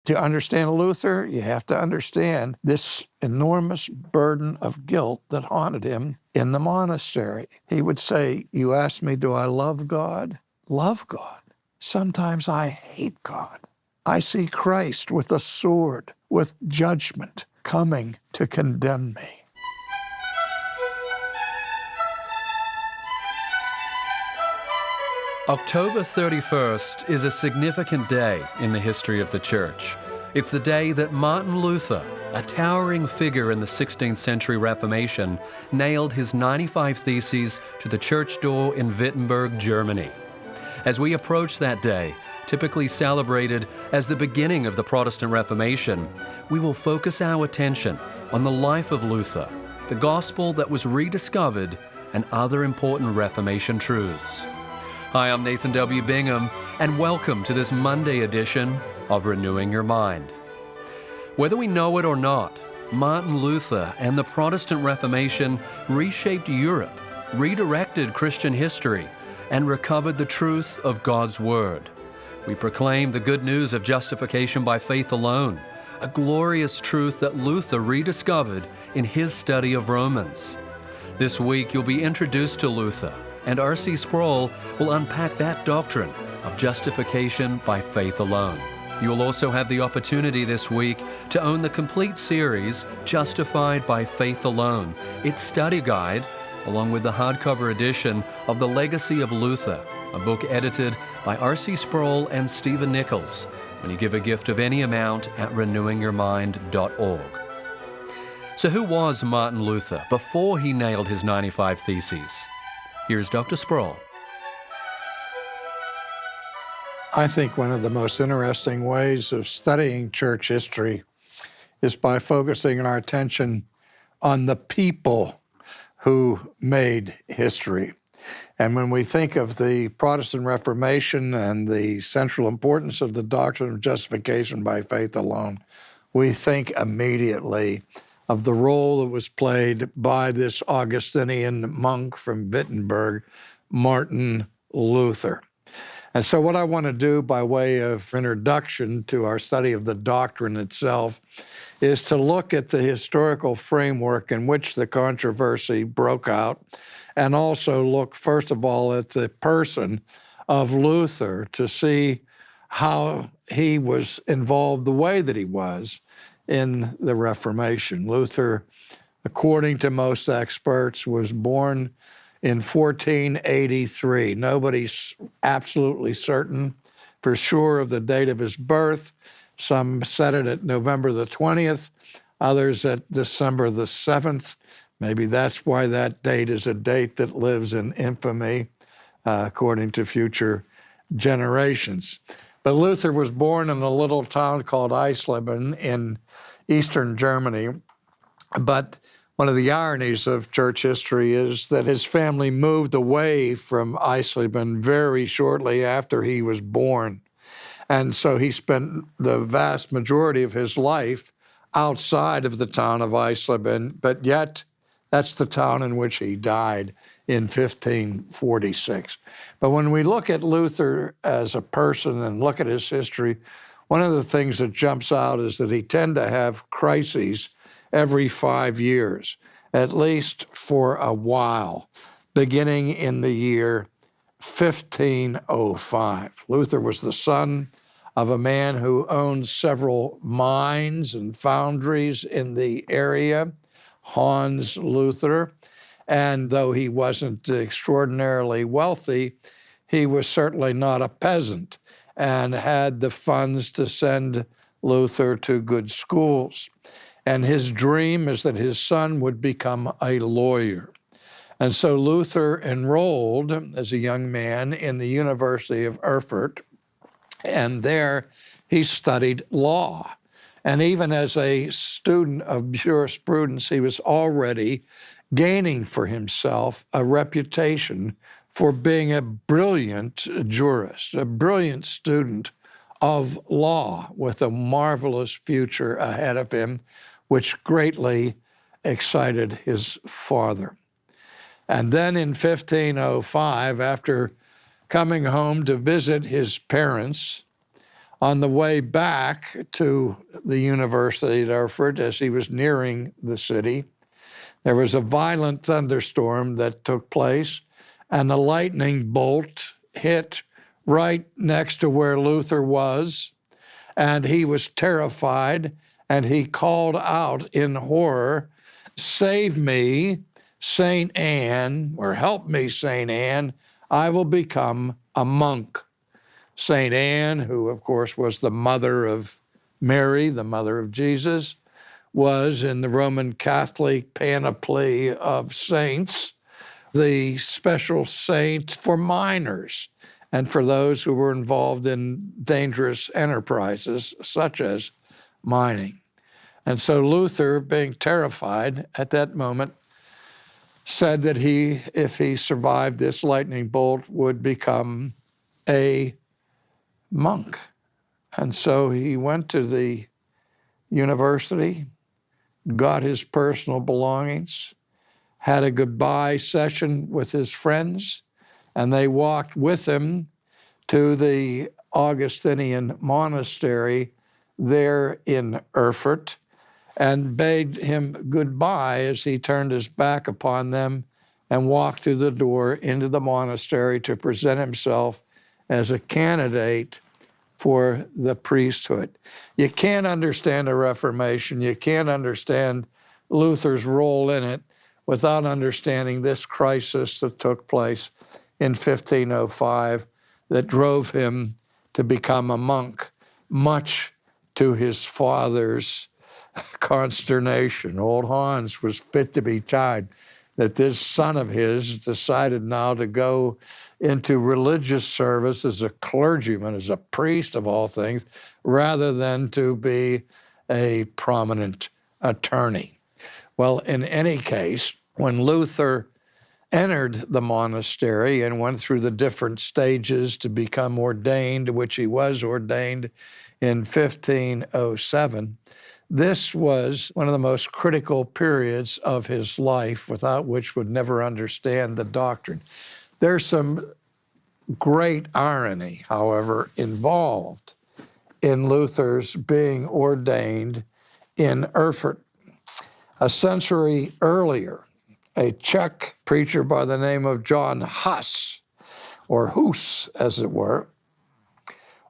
To understand Luther, you have to understand this enormous burden of guilt that haunted him in the monastery. He would say, "You ask me, do I love God? Love God. Sometimes I hate God. I see Christ with a sword, with judgment, coming to condemn me." October 31st is a significant day in the history of the Church. It's the day that Martin Luther, a towering figure in the 16th century Reformation, nailed his 95 Theses to the church door in Wittenberg, Germany. As we approach that day, typically celebrated as the beginning of the Protestant Reformation, we will focus our attention on the life of Luther, the gospel that was rediscovered, and other important Reformation truths. Hi, I'm Nathan W. Bingham, and welcome to this Monday edition of Renewing Your Mind. Whether we know it or not, Martin Luther and the Protestant Reformation reshaped Europe, redirected Christian history, and recovered the truth of God's Word. We proclaim the good news of justification by faith alone, a glorious truth that Luther rediscovered in his study of Romans. This week, you'll be introduced to Luther, and R.C. Sproul will unpack that doctrine of justification by faith alone. You will also have the opportunity this week to own the complete series, Justified by Faith Alone, its study guide, along with the hardcover edition of The Legacy of Luther, a book edited by R.C. Sproul and Stephen Nichols, when you give a gift of any amount at renewingyourmind.org. So who was Martin Luther before he nailed his 95 Theses? Here's Dr. Sproul. I think one of the most interesting ways of studying church history is by focusing our attention on the people who made history. And when we think of the Protestant Reformation and the central importance of the doctrine of justification by faith alone, we think immediately of the role that was played by this Augustinian monk from Wittenberg, Martin Luther. And so what I want to do by way of introduction to our study of the doctrine itself is to look at the historical framework in which the controversy broke out, and also look, first of all, at the person of Luther to see how he was involved the way that he was in the Reformation. Luther, according to most experts, was born in 1483. Nobody's absolutely certain for sure of the date of his birth. Some set it at November the 20th, others at December the 7th. Maybe that's why that date is a date that lives in infamy, according to future generations. But Luther was born in a little town called Eisleben in eastern Germany. But one of the ironies of church history is that his family moved away from Eisleben very shortly after he was born. And so he spent the vast majority of his life outside of the town of Eisleben, but yet that's the town in which he died in 1546. But when we look at Luther as a person and look at his history, one of the things that jumps out is that he tended to have crises every 5 years, at least for a while, beginning in the year 1505. Luther was the son of a man who owned several mines and foundries in the area, Hans Luther. And though he wasn't extraordinarily wealthy, he was certainly not a peasant and had the funds to send Luther to good schools. And his dream is that his son would become a lawyer. And so Luther enrolled as a young man in the University of Erfurt, and there he studied law. And even as a student of jurisprudence, he was already gaining for himself a reputation for being a brilliant jurist, a brilliant student of law with a marvelous future ahead of him, which greatly excited his father. And then in 1505, after coming home to visit his parents, On the way back to the university at Erfurt, as he was nearing the city, there was a violent thunderstorm that took place, and a lightning bolt hit right next to where Luther was, and he was terrified, and he called out in horror, "Save me, Saint Anne," or "Help me, Saint Anne, I will become a monk." Saint Anne, who of course was the mother of Mary, the mother of Jesus, was in the Roman Catholic panoply of saints the special saint for miners and for those who were involved in dangerous enterprises such as mining. And so Luther, being terrified at that moment, said that he, if he survived this lightning bolt, would become a monk. And so he went to the university, got his personal belongings, had a goodbye session with his friends, and they walked with him to the Augustinian monastery there in Erfurt and bade him goodbye as he turned his back upon them and walked through the door into the monastery to present himself as a candidate for the priesthood. You can't understand the Reformation, you can't understand Luther's role in it without understanding this crisis that took place in 1505 that drove him to become a monk, much to his father's consternation. Old Hans was fit to be tied that this son of his decided now to go into religious service as a clergyman, as a priest of all things, rather than to be a prominent attorney. Well, in any case, when Luther entered the monastery and went through the different stages to become ordained, which he was ordained in 1507, this was one of the most critical periods of his life, without which would never understand the doctrine. There's some great irony, however, involved in Luther's being ordained in Erfurt. A century earlier, a Czech preacher by the name of John Huss, or Hus, as it were,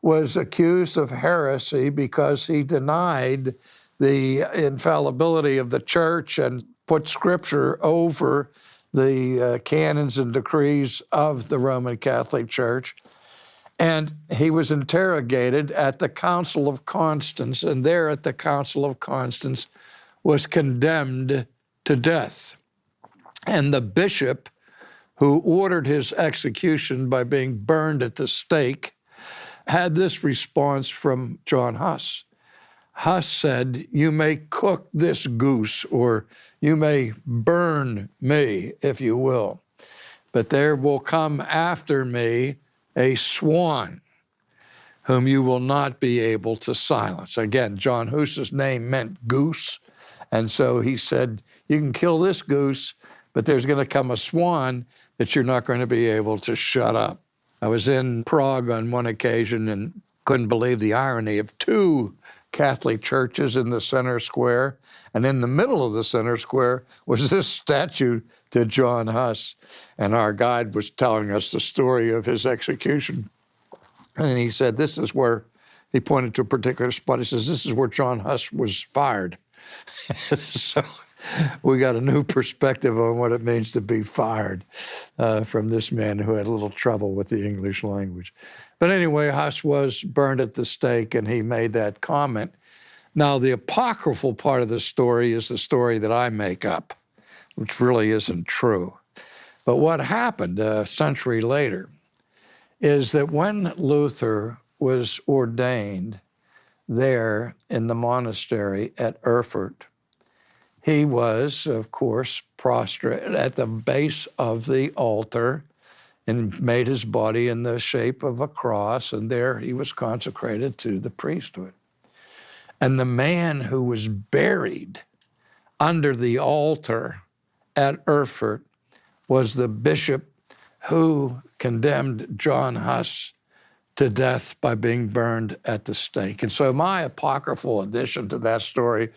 was accused of heresy because he denied the infallibility of the church and put Scripture over the canons and decrees of the Roman Catholic Church. And he was interrogated at the Council of Constance, and there at the Council of Constance was condemned to death. And the bishop who ordered his execution by being burned at the stake had this response from John Huss. Huss said, "You may cook this goose, or you may burn me, if you will, but there will come after me a swan whom you will not be able to silence." Again, John Huss's name meant goose, and so he said, "You can kill this goose, but there's going to come a swan that you're not going to be able to shut up." I was in Prague on one occasion and couldn't believe the irony of two Catholic churches in the center square, and in the middle of the center square was this statue to John Huss. And our guide was telling us the story of his execution. And he said, this is where, he pointed to a particular spot, he says, this is where John Huss was fired. So we got a new perspective on what it means to be fired from this man who had a little trouble with the English language. But anyway, Huss was burned at the stake, and he made that comment. Now, the apocryphal part of the story is the story that I make up, which really isn't true. But what happened a century later is that when Luther was ordained there in the monastery at Erfurt, he was, of course, prostrate at the base of the altar and made his body in the shape of a cross, and there he was consecrated to the priesthood. And the man who was buried under the altar at Erfurt was the bishop who condemned John Huss to death by being burned at the stake. And so my apocryphal addition to that story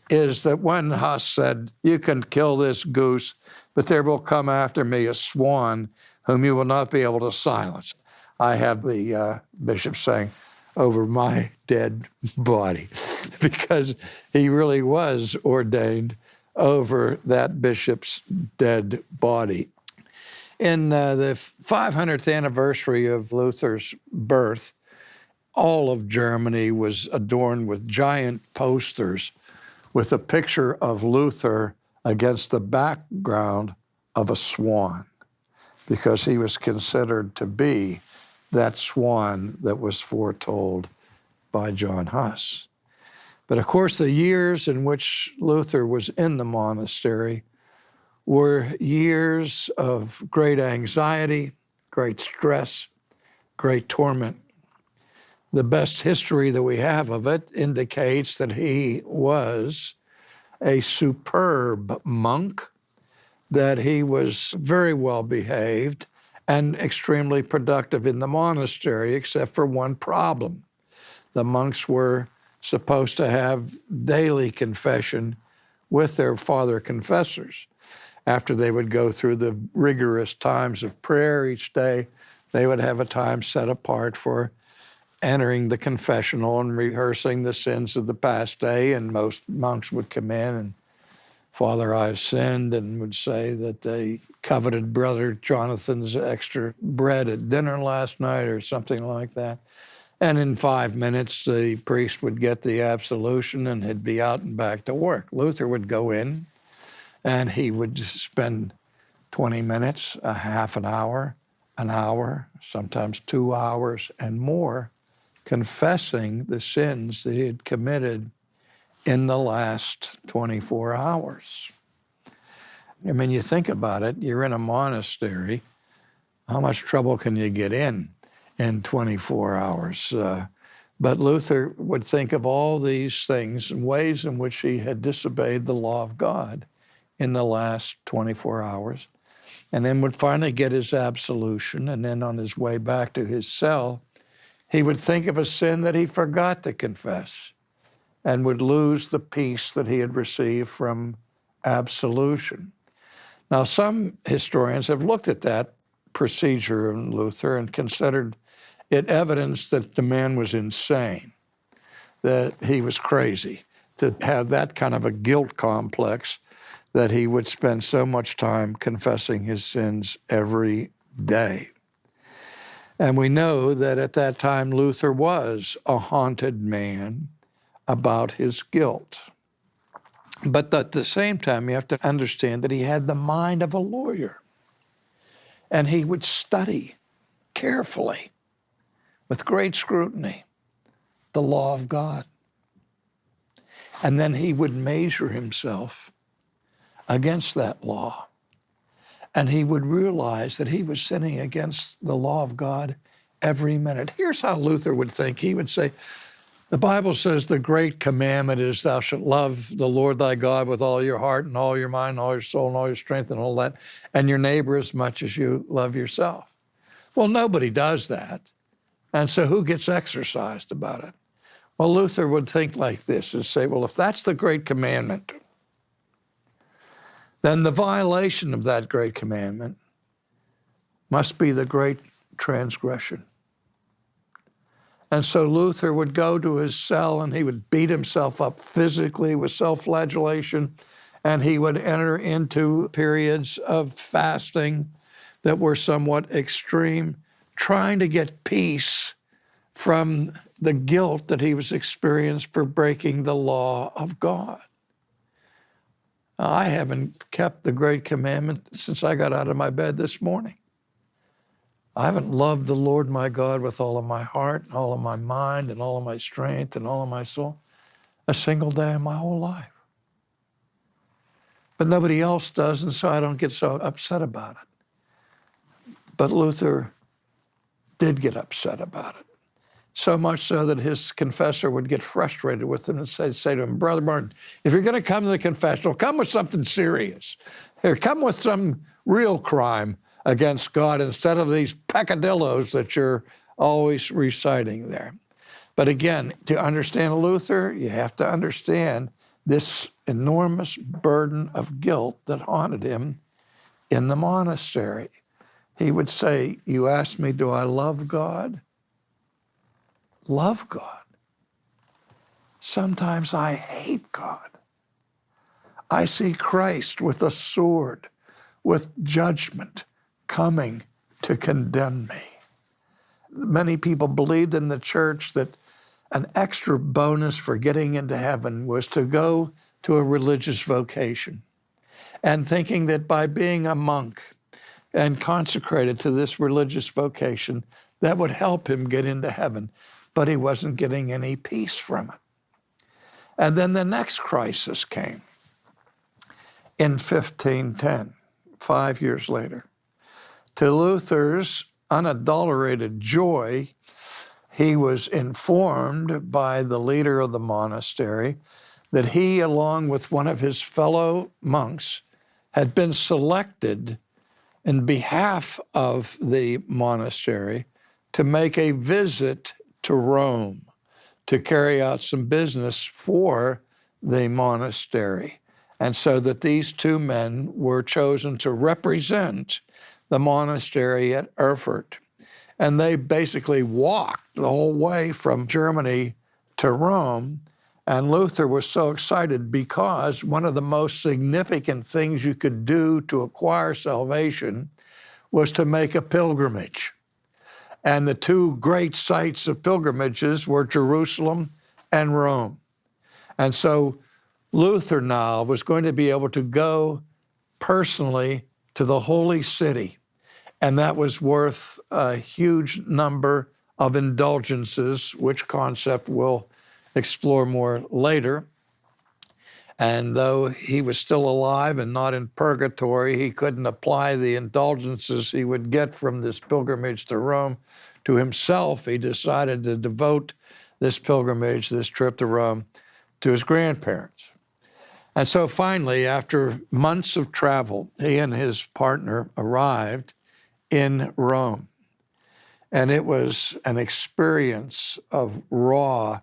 is that when Huss said, "You can kill this goose, but there will come after me a swan whom you will not be able to silence," I have the bishop saying, "Over my dead body," because he really was ordained over that bishop's dead body. In the 500th anniversary of Luther's birth, all of Germany was adorned with giant posters with a picture of Luther against the background of a swan, because he was considered to be that swan that was foretold by John Huss. But of course, the years in which Luther was in the monastery were years of great anxiety, great stress, great torment. The best history that we have of it indicates that he was a superb monk, that he was very well behaved and extremely productive in the monastery, except for one problem. The monks were supposed to have daily confession with their father confessors. After they would go through the rigorous times of prayer each day, they would have a time set apart for entering the confessional and rehearsing the sins of the past day. And most monks would come in and, "Father, I've sinned," and would say that they coveted Brother Jonathan's extra bread at dinner last night or something like that. And in 5 minutes, the priest would get the absolution and he'd be out and back to work. Luther would go in and he would spend 20 minutes, a half an hour, sometimes 2 hours and more, confessing the sins that he had committed in the last 24 hours. I mean, you think about it, you're in a monastery, how much trouble can you get in 24 hours? But Luther would think of all these things and ways in which he had disobeyed the law of God in the last 24 hours, and then would finally get his absolution, and then on his way back to his cell, he would think of a sin that he forgot to confess and would lose the peace that he had received from absolution. Now, some historians have looked at that procedure in Luther and considered it evidence that the man was insane, that he was crazy, to have that kind of a guilt complex that he would spend so much time confessing his sins every day. And we know that at that time, Luther was a haunted man about his guilt. But at the same time, you have to understand that he had the mind of a lawyer. And he would study carefully, with great scrutiny, the law of God. And then he would measure himself against that law. And he would realize that he was sinning against the law of God every minute. Here's how Luther would think. He would say, the Bible says the great commandment is thou shalt love the Lord thy God with all your heart and all your mind and all your soul and all your strength and all that, and your neighbor as much as you love yourself. Well, nobody does that. And so who gets exercised about it? Well, Luther would think like this and say, well, if that's the great commandment, then the violation of that great commandment must be the great transgression. And so Luther would go to his cell and he would beat himself up physically with self-flagellation, and he would enter into periods of fasting that were somewhat extreme, trying to get peace from the guilt that he was experiencing for breaking the law of God. I haven't kept the great commandment since I got out of my bed this morning. I haven't loved the Lord my God with all of my heart, and all of my mind, and all of my strength, and all of my soul a single day in my whole life. But nobody else does, and so I don't get so upset about it. But Luther did get upset about it. So much so that his confessor would get frustrated with him and say to him, Brother Martin, if you're going to come to the confessional, come with something serious. Here, come with some real crime against God instead of these peccadillos that you're always reciting there. But again, to understand Luther, you have to understand this enormous burden of guilt that haunted him in the monastery. He would say, you ask me, do I love God? Love God. Sometimes I hate God. I see Christ with a sword, with judgment coming to condemn me. Many people believed in the church that an extra bonus for getting into heaven was to go to a religious vocation, and thinking that by being a monk and consecrated to this religious vocation, that would help him get into heaven. But he wasn't getting any peace from it. And then the next crisis came in 1510, 5 years later. To Luther's unadulterated joy, he was informed by the leader of the monastery that he, along with one of his fellow monks, had been selected in behalf of the monastery to make a visit to Rome to carry out some business for the monastery. And so that these two men were chosen to represent the monastery at Erfurt. And they basically walked the whole way from Germany to Rome. And Luther was so excited because one of the most significant things you could do to acquire salvation was to make a pilgrimage. And the two great sites of pilgrimages were Jerusalem and Rome. And so Luther now was going to be able to go personally to the holy city. And that was worth a huge number of indulgences, which concept we'll explore more later. And though he was still alive and not in purgatory, he couldn't apply the indulgences he would get from this pilgrimage to Rome to himself. He decided to devote this pilgrimage, this trip to Rome, to his grandparents. And so finally, after months of travel, he and his partner arrived in Rome. And it was an experience of raw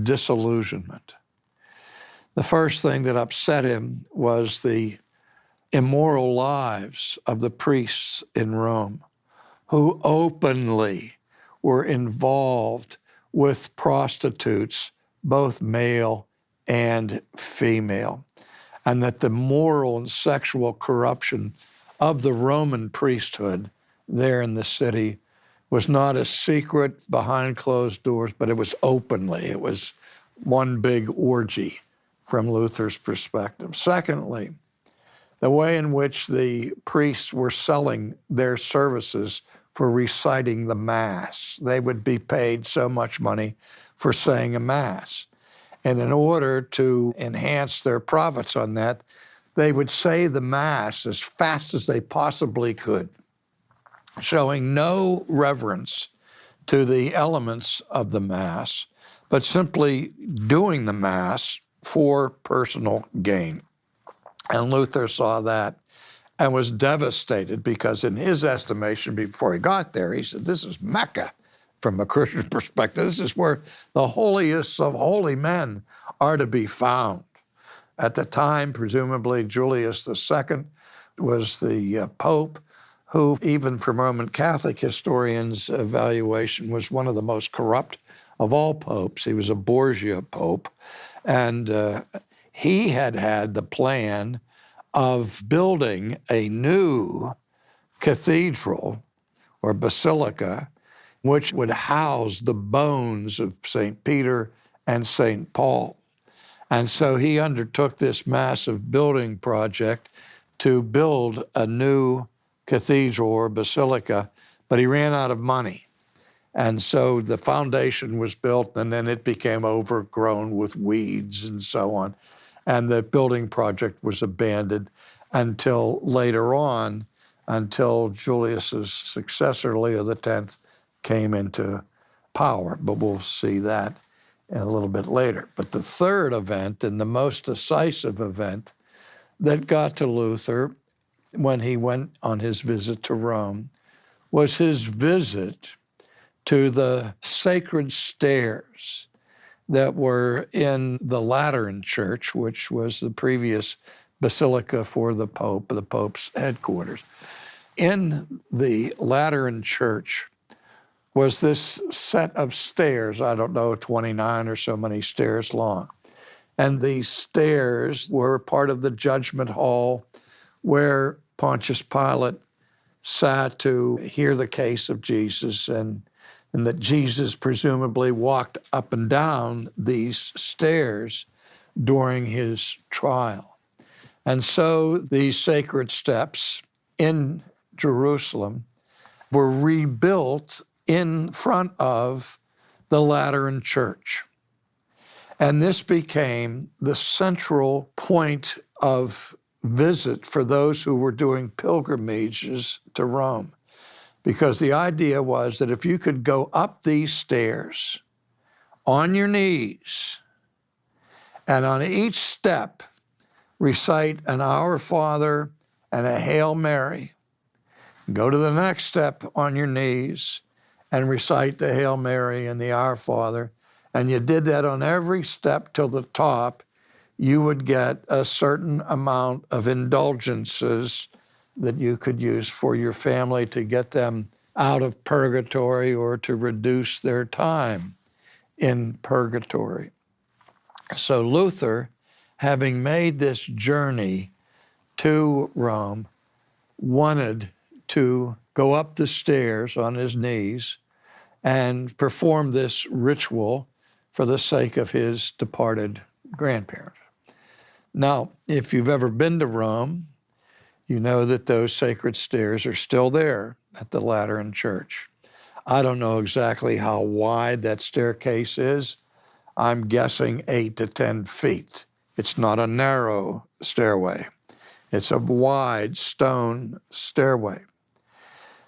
disillusionment. The first thing that upset him was the immoral lives of the priests in Rome, who openly were involved with prostitutes, both male and female, and that the moral and sexual corruption of the Roman priesthood there in the city was not a secret behind closed doors, but it was openly. It was one big orgy from Luther's perspective. Secondly, the way in which the priests were selling their services for reciting the Mass. They would be paid so much money for saying a Mass. And in order to enhance their profits on that, they would say the Mass as fast as they possibly could, showing no reverence to the elements of the Mass, but simply doing the Mass for personal gain. And Luther saw that and was devastated because in his estimation, before he got there, he said, this is Mecca from a Christian perspective. This is where the holiest of holy men are to be found. At the time, presumably Julius II was the Pope, who even from Roman Catholic historians' evaluation was one of the most corrupt of all popes. He was a Borgia Pope. And he had had the plan of building a new cathedral or basilica, which would house the bones of St. Peter and St. Paul. And so he undertook this massive building project to build a new cathedral or basilica, but he ran out of money. And so the foundation was built, and then it became overgrown with weeds and so on. And the building project was abandoned until later on, until Julius's successor, Leo X, came into power. But we'll see that a little bit later. But the third event, and the most decisive event that got to Luther when he went on his visit to Rome, was his visit to the sacred stairs that were in the Lateran Church, which was the previous basilica for the Pope's headquarters. In the Lateran Church was this set of stairs, I don't know, 29 or so many stairs long. And these stairs were part of the judgment hall where Pontius Pilate sat to hear the case of Jesus, and that Jesus presumably walked up and down these stairs during his trial. And so these sacred steps in Jerusalem were rebuilt in front of the Lateran Church. And this became the central point of visit for those who were doing pilgrimages to Rome. Because the idea was that if you could go up these stairs on your knees and on each step recite an Our Father and a Hail Mary, go to the next step on your knees and recite the Hail Mary and the Our Father, and you did that on every step till the top, you would get a certain amount of indulgences that you could use for your family to get them out of purgatory or to reduce their time in purgatory. So Luther, having made this journey to Rome, wanted to go up the stairs on his knees and perform this ritual for the sake of his departed grandparents. Now, if you've ever been to Rome, you know that those sacred stairs are still there at the Lateran Church. I don't know exactly how wide that staircase is. I'm guessing 8 to 10 feet. It's not a narrow stairway. It's a wide stone stairway.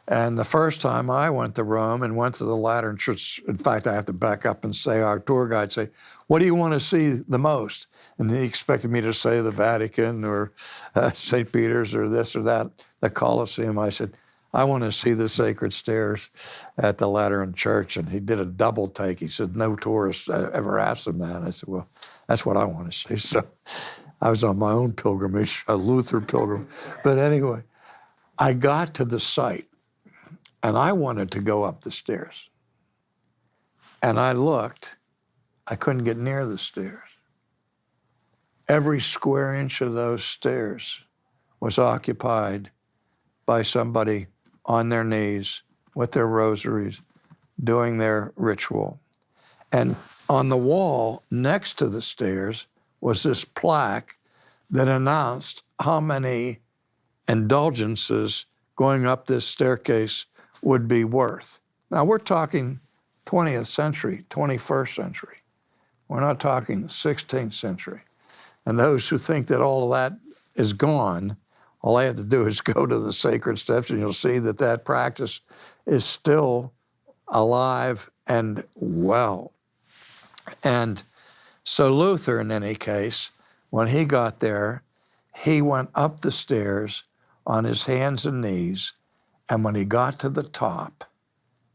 And the first time I went to Rome and went to the Lateran Church, in fact, I have to back up and say, our tour guide say, what do you want to see the most? And he expected me to say the Vatican or St. Peter's or this or that, the Colosseum. I said, I want to see the sacred stairs at the Lateran Church. And he did a double take. He said, no tourist ever asked him that. And I said, well, that's what I want to see. So I was on my own pilgrimage, a Luther pilgrim. But anyway, I got to the site. And I wanted to go up the stairs. And I looked, I couldn't get near the stairs. Every square inch of those stairs was occupied by somebody on their knees with their rosaries, doing their ritual. And on the wall next to the stairs was this plaque that announced how many indulgences going up this staircase would be worth. Now, we're talking 20th century, 21st century. We're not talking 16th century. And those who think that all of that is gone, all I have to do is go to the sacred steps and you'll see that that practice is still alive and well. And so Luther, in any case, when he got there, he went up the stairs on his hands and knees. And when he got to the top,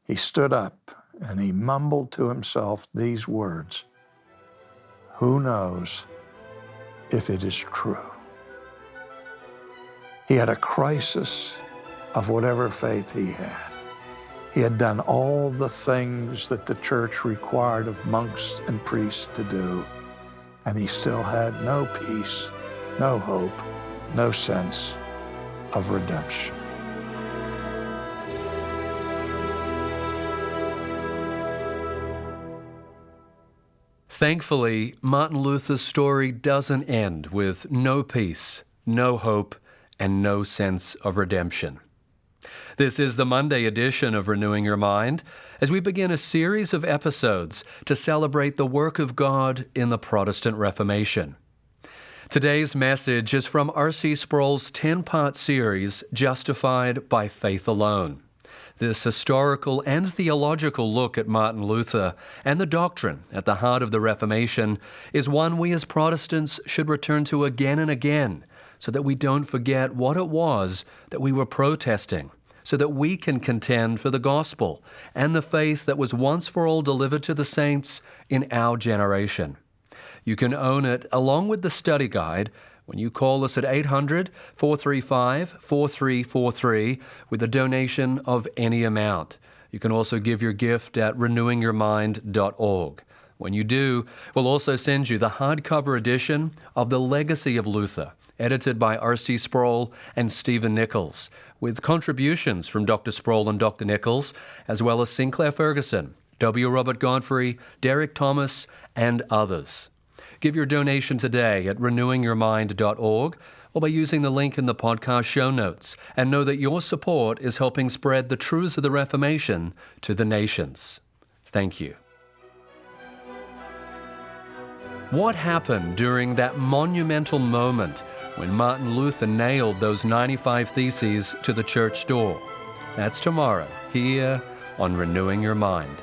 he stood up and he mumbled to himself these words, "Who knows if it is true?" He had a crisis of whatever faith he had. He had done all the things that the church required of monks and priests to do, and he still had no peace, no hope, no sense of redemption. Thankfully, Martin Luther's story doesn't end with no peace, no hope, and no sense of redemption. This is the Monday edition of Renewing Your Mind, as we begin a series of episodes to celebrate the work of God in the Protestant Reformation. Today's message is from R.C. Sproul's 10-part series, Justified by Faith Alone. This historical and theological look at Martin Luther and the doctrine at the heart of the Reformation is one we as Protestants should return to again and again so that we don't forget what it was that we were protesting, so that we can contend for the gospel and the faith that was once for all delivered to the saints in our generation. You can own it along with the study guide when you call us at 800-435-4343 with a donation of any amount. You can also give your gift at renewingyourmind.org. When you do, we'll also send you the hardcover edition of The Legacy of Luther, edited by R.C. Sproul and Stephen Nichols, with contributions from Dr. Sproul and Dr. Nichols, as well as Sinclair Ferguson, W. Robert Godfrey, Derek Thomas, and others. Give your donation today at renewingyourmind.org or by using the link in the podcast show notes, and know that your support is helping spread the truths of the Reformation to the nations. Thank you. What happened during that monumental moment when Martin Luther nailed those 95 Theses to the church door? That's tomorrow, here on Renewing Your Mind.